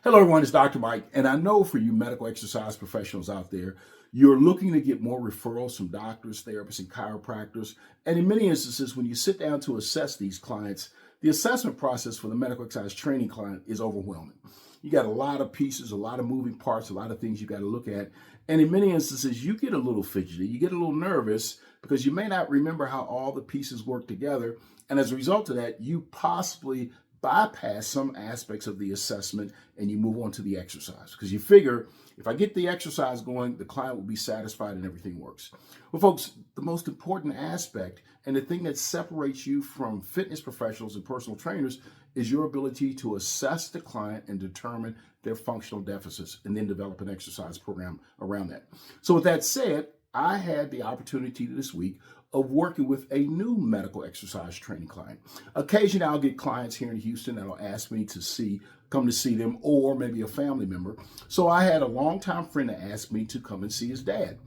Hello, everyone. It's Dr. Mike, and I know for you medical exercise professionals out there, you're looking to get more referrals from doctors, therapists, and chiropractors. And in many instances, when you sit down to assess these clients, the assessment process for the medical exercise training client is overwhelming. You got a lot of pieces, a lot of moving parts, a lot of things you got to look at. And in many instances, you get a little fidgety, you get a little nervous because you may not remember how all the pieces work together. And as a result of that, you possibly bypass some aspects of the assessment and you move on to the exercise because you figure if I get the exercise going, the client will be satisfied and everything works. Well, folks, the most important aspect and the thing that separates you from fitness professionals and personal trainers is your ability to assess the client and determine their functional deficits and then develop an exercise program around that. So with that said, I had the opportunity this week of working with a new medical exercise training client. Occasionally, I'll get clients here in Houston that'll ask me to come to see them, or maybe a family member. So I had a longtime friend that asked me to come and see his dad.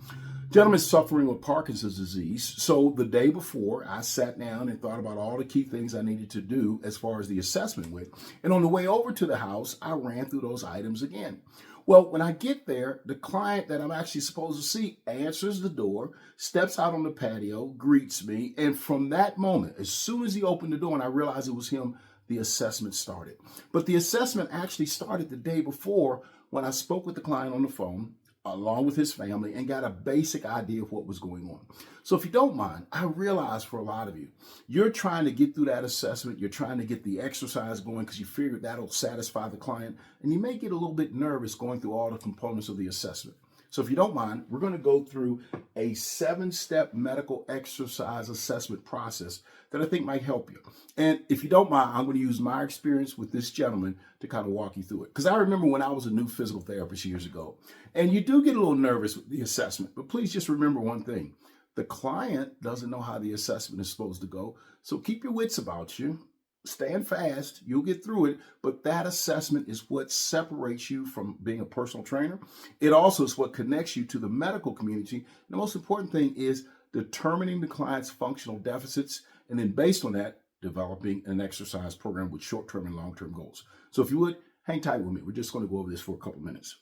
Gentleman's suffering with Parkinson's disease. So the day before, I sat down and thought about all the key things I needed to do as far as the assessment went. And on the way over to the house, I ran through those items again. Well, when I get there, the client that I'm actually supposed to see answers the door, steps out on the patio, greets me. And from that moment, as soon as he opened the door and I realized it was him, the assessment started. But the assessment actually started the day before when I spoke with the client on the phone, along with his family, and got a basic idea of what was going on. So if you don't mind, I realize for a lot of you, you're trying to get through that assessment, you're trying to get the exercise going because you figure that'll satisfy the client, and you may get a little bit nervous going through all the components of the assessment. So if you don't mind, we're going to go through a 7-step medical exercise assessment process that I think might help you. And if you don't mind, I'm going to use my experience with this gentleman to kind of walk you through it. Because I remember when I was a new physical therapist years ago, and you do get a little nervous with the assessment, but please just remember one thing. The client doesn't know how the assessment is supposed to go, so keep your wits about you. Stand fast, you'll get through it, but that assessment is what separates you from being a personal trainer. It also is what connects you to the medical community. The most important thing is determining the client's functional deficits, and then based on that, developing an exercise program with short-term and long-term goals. So if you would, hang tight with me. We're just going to go over this for a couple minutes.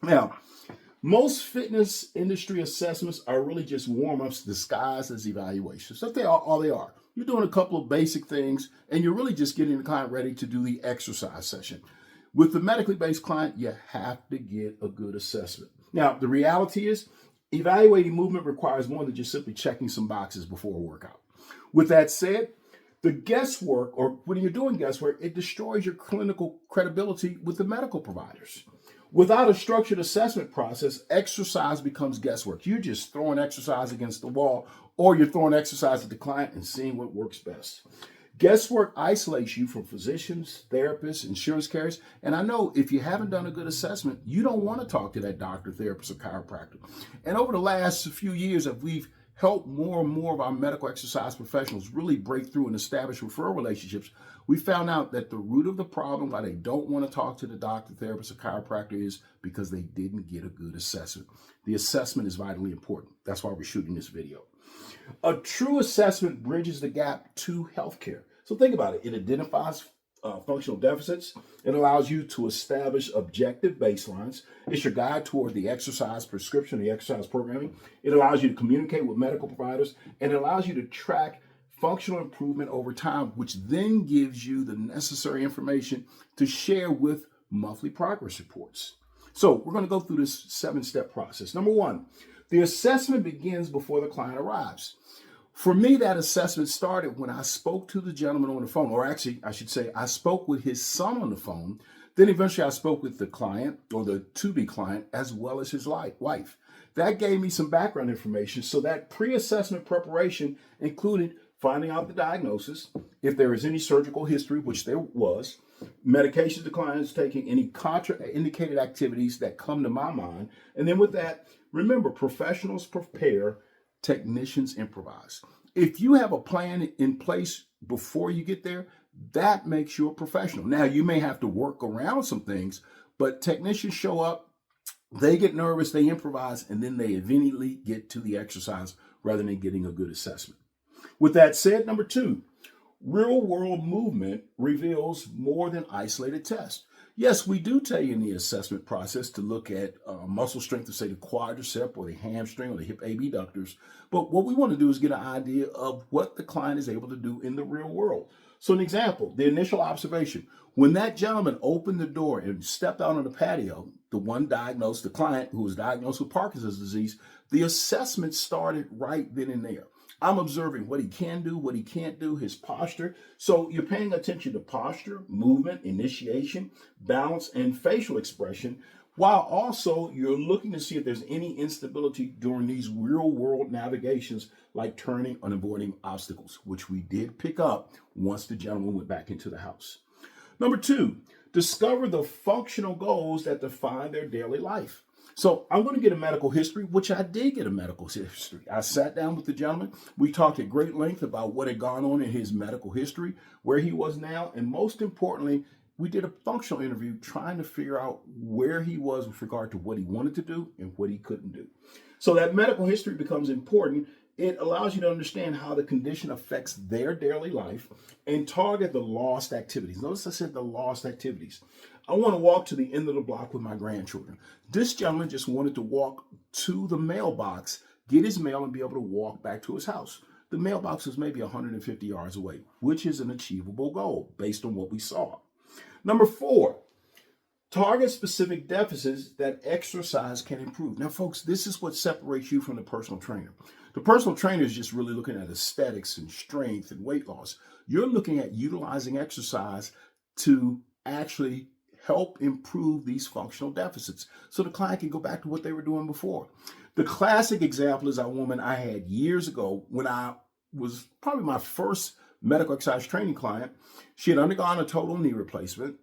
Now, most fitness industry assessments are really just warm-ups disguised as evaluations. That's all they are. You're doing a couple of basic things, and you're really just getting the client ready to do the exercise session. With the medically based client, you have to get a good assessment. Now, the reality is, evaluating movement requires more than just simply checking some boxes before a workout. With that said, the guesswork, or when you're doing guesswork, it destroys your clinical credibility with the medical providers. Without a structured assessment process, exercise becomes guesswork. You're just throwing exercise against the wall, or you're throwing exercise at the client and seeing what works best. Guesswork isolates you from physicians, therapists, insurance carriers. And I know if you haven't done a good assessment, you don't want to talk to that doctor, therapist, or chiropractor. And over the last few years, we've helped more and more of our medical exercise professionals really break through and establish referral relationships. We found out that the root of the problem why they don't want to talk to the doctor, therapist, or chiropractor is because they didn't get a good assessment. The assessment is vitally important. That's why we're shooting this video. A true assessment bridges the gap to healthcare. So think about it. It identifies functional deficits. It allows you to establish objective baselines. It's your guide toward the exercise prescription, the exercise programming. It allows you to communicate with medical providers, and it allows you to track functional improvement over time, which then gives you the necessary information to share with monthly progress reports. So we're going to go through this 7-step process. Number 1, the assessment begins before the client arrives. For me, that assessment started when I spoke to the gentleman on the phone, or actually, I should say, I spoke with his son on the phone. Then eventually I spoke with the client, or the to-be client, as well as his wife. That gave me some background information. So that pre-assessment preparation included finding out the diagnosis, if there is any surgical history, which there was, medications the client is taking, any contraindicated activities that come to my mind. And then with that, remember, professionals prepare, technicians improvise. If you have a plan in place before you get there, that makes you a professional. Now, you may have to work around some things, but technicians show up, they get nervous, they improvise, and then they immediately get to the exercise rather than getting a good assessment. With that said, number 2, real world movement reveals more than isolated tests. Yes, we do tell you in the assessment process to look at muscle strength of, say, the quadricep or the hamstring or the hip abductors. But what we want to do is get an idea of what the client is able to do in the real world. So, an example, the initial observation. When that gentleman opened the door and stepped out on the patio, the client who was diagnosed with Parkinson's disease, the assessment started right then and there. I'm observing what he can do, what he can't do, his posture. So you're paying attention to posture, movement, initiation, balance, and facial expression, while also you're looking to see if there's any instability during these real world navigations like turning and avoiding obstacles, which we did pick up once the gentleman went back into the house. Number two, discover the functional goals that define their daily life. So I'm going to get a medical history, which I did get a medical history. I sat down with the gentleman. We talked at great length about what had gone on in his medical history, where he was now, and most importantly, we did a functional interview trying to figure out where he was with regard to what he wanted to do and what he couldn't do. So that medical history becomes important. It allows you to understand how the condition affects their daily life and target the lost activities. Notice I said the lost activities. I want to walk to the end of the block with my grandchildren. This gentleman just wanted to walk to the mailbox, get his mail, and be able to walk back to his house. The mailbox was maybe 150 yards away, which is an achievable goal based on what we saw. Number four, target specific deficits that exercise can improve. Now, folks, this is what separates you from the personal trainer. The personal trainer is just really looking at aesthetics and strength and weight loss. You're looking at utilizing exercise to actually help improve these functional deficits so the client can go back to what they were doing before. The classic example is a woman I had years ago when I was probably my first medical exercise training client. She had undergone a total knee replacement.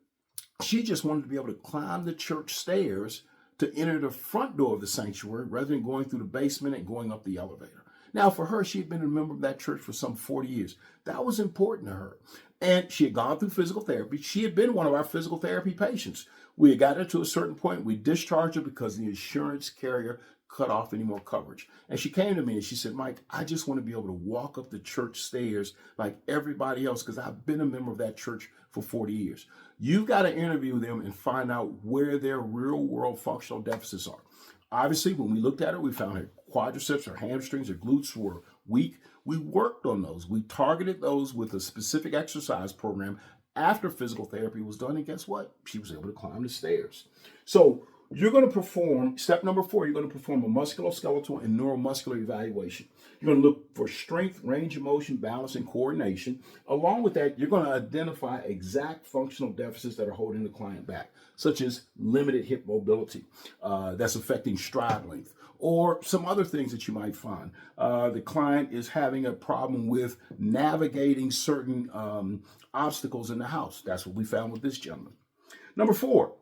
She just wanted to be able to climb the church stairs to enter the front door of the sanctuary rather than going through the basement and going up the elevator. Now, for her, she had been a member of that church for some 40 years. That was important to her. And she had gone through physical therapy. She had been one of our physical therapy patients. We had gotten her to a certain point. We discharged her because the insurance carrier cut off any more coverage. And she came to me and she said, Mike, I just want to be able to walk up the church stairs like everybody else because I've been a member of that church for 40 years. You've got to interview them and find out where their real world functional deficits are. Obviously, when we looked at her, we found her quadriceps, her hamstrings, her glutes were weak. We worked on those. We targeted those with a specific exercise program after physical therapy was done. And guess what? She was able to climb the stairs. So you're going to perform, step number 4, you're going to perform a musculoskeletal and neuromuscular evaluation. You're going to look for strength, range of motion, balance, and coordination. Along with that, you're going to identify exact functional deficits that are holding the client back, such as limited hip mobility that's affecting stride length, or some other things that you might find. The client is having a problem with navigating certain obstacles in the house. That's what we found with this gentleman. Number 4,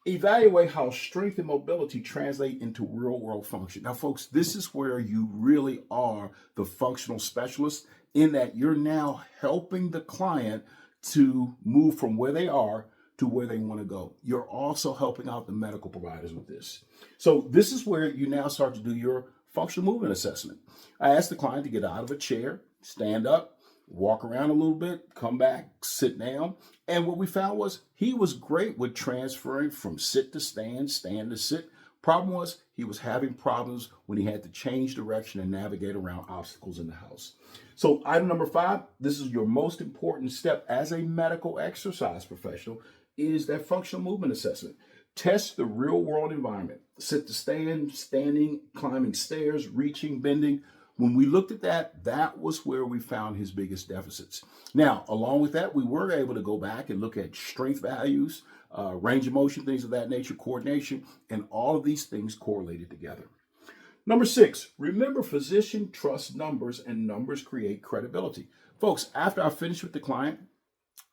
evaluate how strength and mobility translate into real world function. Now, folks, this is where you really are the functional specialist in that you're now helping the client to move from where they are to where they want to go. You're also helping out the medical providers with this. So this is where you now start to do your functional movement assessment. I asked the client to get out of a chair, stand up, walk around a little bit, come back, sit down. And what we found was he was great with transferring from sit to stand, stand to sit. Problem was he was having problems when he had to change direction and navigate around obstacles in the house. So item number 5, this is your most important step as a medical exercise professional, is that functional movement assessment. Test the real world environment. Sit to stand, standing, climbing stairs, reaching, bending. When we looked at that, that was where we found his biggest deficits. Now, along with that, we were able to go back and look at strength values, range of motion, things of that nature, coordination, and all of these things correlated together. Number 6, remember physician trusts numbers and numbers create credibility. Folks, after I finished with the client,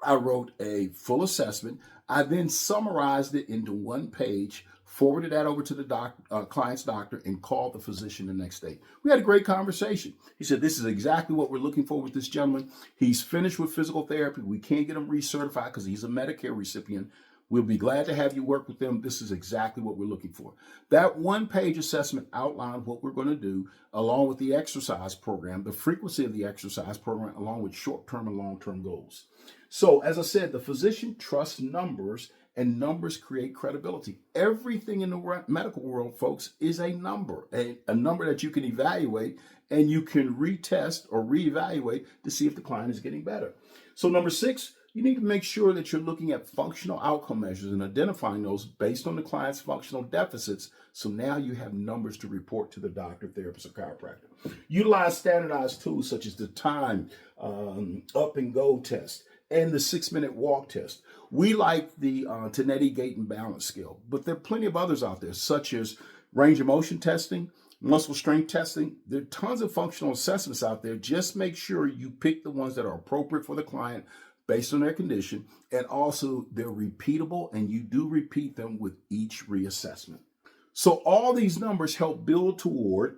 I wrote a full assessment. I then summarized it into one page, forwarded that over to the client's doctor, and called the physician the next day. We had a great conversation. He said, this is exactly what we're looking for with this gentleman. He's finished with physical therapy. We can't get him recertified because he's a Medicare recipient. We'll be glad to have you work with them. This is exactly what we're looking for. That one-page assessment outlined what we're going to do, along with the exercise program, the frequency of the exercise program, along with short-term and long-term goals. So, as I said, the physician trusts numbers And numbers create credibility. Everything in the medical world, folks, is a number, a number that you can evaluate and you can retest or reevaluate to see if the client is getting better. So number 6, you need to make sure that you're looking at functional outcome measures and identifying those based on the client's functional deficits. So now you have numbers to report to the doctor, therapist, or chiropractor. Utilize standardized tools such as the time up and go test and the 6-minute walk test. We like the Tenetti Gait and Balance Scale, but there are plenty of others out there, such as range of motion testing, muscle strength testing. There are tons of functional assessments out there. Just make sure you pick the ones that are appropriate for the client based on their condition, and also they're repeatable, and you do repeat them with each reassessment. So all these numbers help build toward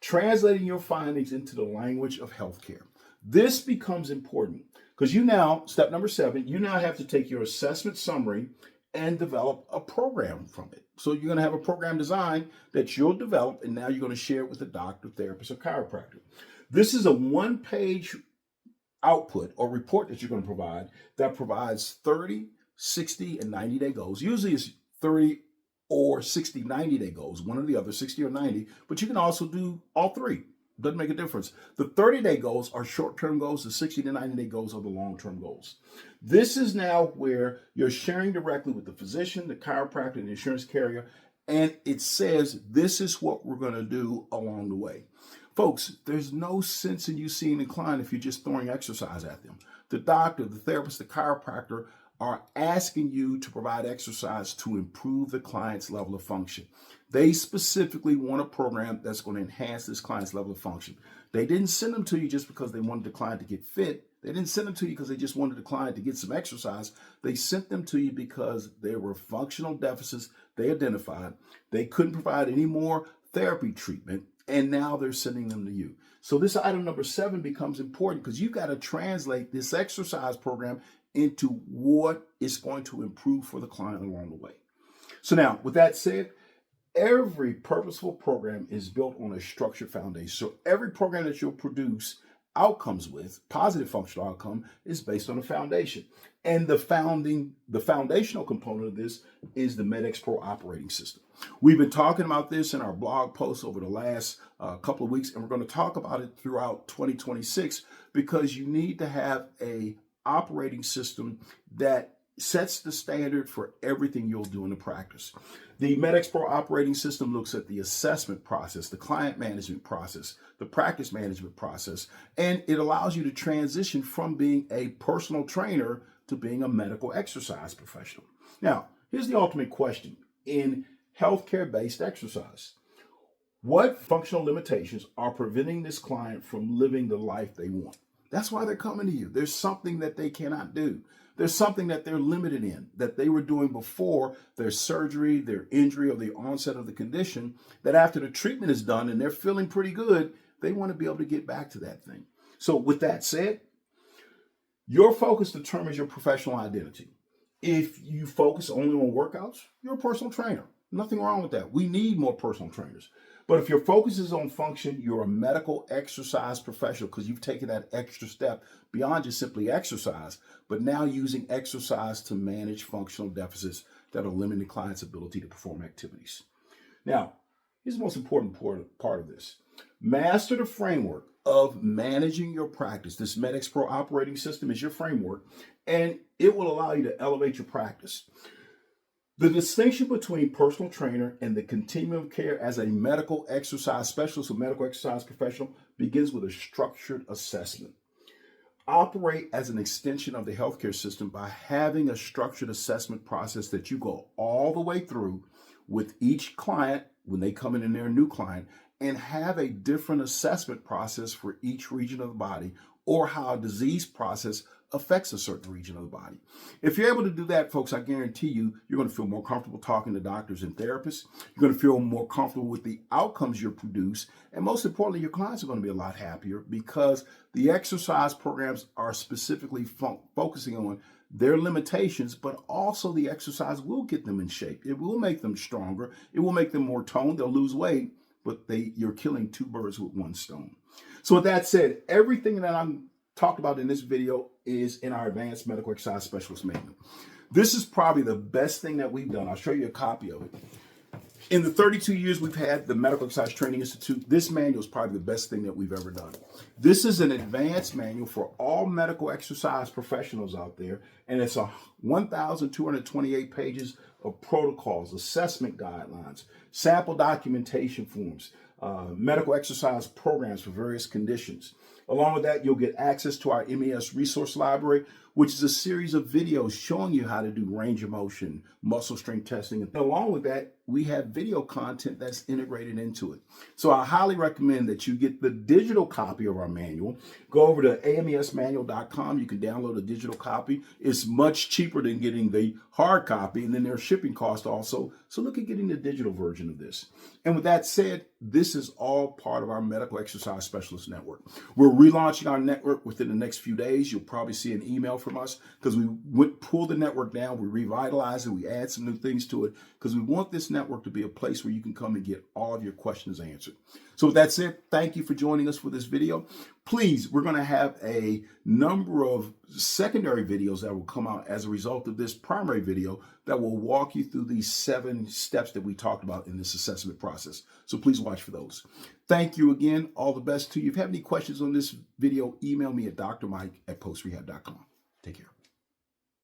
translating your findings into the language of healthcare. This becomes important because you now, step number 7, you now have to take your assessment summary and develop a program from it. So you're going to have a program design that you'll develop, and now you're going to share it with the doctor, therapist, or chiropractor. This is a 1-page output or report that you're going to provide that provides 30, 60, and 90-day goals. Usually it's 30 or 60, 90-day goals, one or the other, 60 or 90, but you can also do all 3. Doesn't make a difference. The 30-day goals are short-term goals. The 60 to 90-day goals are the long-term goals. This is now where you're sharing directly with the physician, the chiropractor, and the insurance carrier, and it says this is what we're going to do along the way. Folks, there's no sense in you seeing the client if you're just throwing exercise at them. The doctor, the therapist, the chiropractor are asking you to provide exercise to improve the client's level of function. They specifically want a program that's going to enhance this client's level of function. They didn't send them to you just because they wanted the client to get fit. They didn't send them to you because they just wanted the client to get some exercise. They sent them to you because there were functional deficits they identified. They couldn't provide any more therapy treatment, and now they're sending them to you. So this item number 7 becomes important because you've got to translate this exercise program into what is going to improve for the client along the way. So now, with that said, every purposeful program is built on a structured foundation. So every program that you'll produce outcomes with, positive functional outcome, is based on a foundation. And the foundational component of this is the MedExPRO Operating System. We've been talking about this in our blog posts over the last couple of weeks, and we're going to talk about it throughout 2026 because you need to have a operating system that sets the standard for everything you'll do in the practice. The MedExPRO Operating System looks at the assessment process, the client management process, the practice management process, and it allows you to transition from being a personal trainer to being a medical exercise professional. Now, here's the ultimate question in healthcare-based exercise. What functional limitations are preventing this client from living the life they want? That's why they're coming to you. There's something that they cannot do. There's something that they're limited in that they were doing before their surgery, their injury, or the onset of the condition, that after the treatment is done and they're feeling pretty good, they want to be able to get back to that thing. So with that said, your focus determines your professional identity. If you focus only on workouts, you're a personal trainer. Nothing wrong with that. We need more personal trainers. But if your focus is on function, you're a medical exercise professional because you've taken that extra step beyond just simply exercise, but now using exercise to manage functional deficits that are limiting the client's ability to perform activities. Now, here's the most important part of this. Master the framework of managing your practice. This MedExPRO Operating System is your framework, and it will allow you to elevate your practice. The distinction between personal trainer and the continuum of care as a medical exercise specialist or medical exercise professional begins with a structured assessment. Operate as an extension of the healthcare system by having a structured assessment process that you go all the way through with each client when they come in and they're a new client, and have a different assessment process for each region of the body or how a disease process affects a certain region of the body. If you're able to do that, folks, I guarantee you, you're going to feel more comfortable talking to doctors and therapists. You're going to feel more comfortable with the outcomes you produce. And most importantly, your clients are going to be a lot happier because the exercise programs are specifically focusing on their limitations, but also the exercise will get them in shape. It will make them stronger. It will make them more toned. They'll lose weight, but you're killing 2 birds with 1 stone. So with that said, everything that I'm talked about in this video is in our Advanced Medical Exercise Specialist Manual. This is probably the best thing that we've done. I'll show you a copy of it. In the 32 years we've had the Medical Exercise Training Institute, this manual is probably the best thing that we've ever done. This is an advanced manual for all medical exercise professionals out there, and it's 1,228 pages of protocols, assessment guidelines, sample documentation forms, medical exercise programs for various conditions. Along with that, you'll get access to our MES resource library, which is a series of videos showing you how to do range of motion, muscle strength testing. And along with that, we have video content that's integrated into it. So I highly recommend that you get the digital copy of our manual. Go over to amesmanual.com. You can download a digital copy. It's much cheaper than getting the hard copy, and then there's shipping costs also. So look at getting the digital version of this. And with that said, this is all part of our Medical Exercise Specialist Network. We're relaunching our network within the next few days. You'll probably see an email from us because we pulled the network down, we revitalized it, we add some new things to it because we want this network to be a place where you can come and get all of your questions answered. So with that said, thank you for joining us for this video. Please, we're going to have a number of secondary videos that will come out as a result of this primary video that will walk you through these 7 steps that we talked about in this assessment process. So please watch for those. Thank you again. All the best to you. If you have any questions on this video, email me at drmike@postrehab.com. Take care.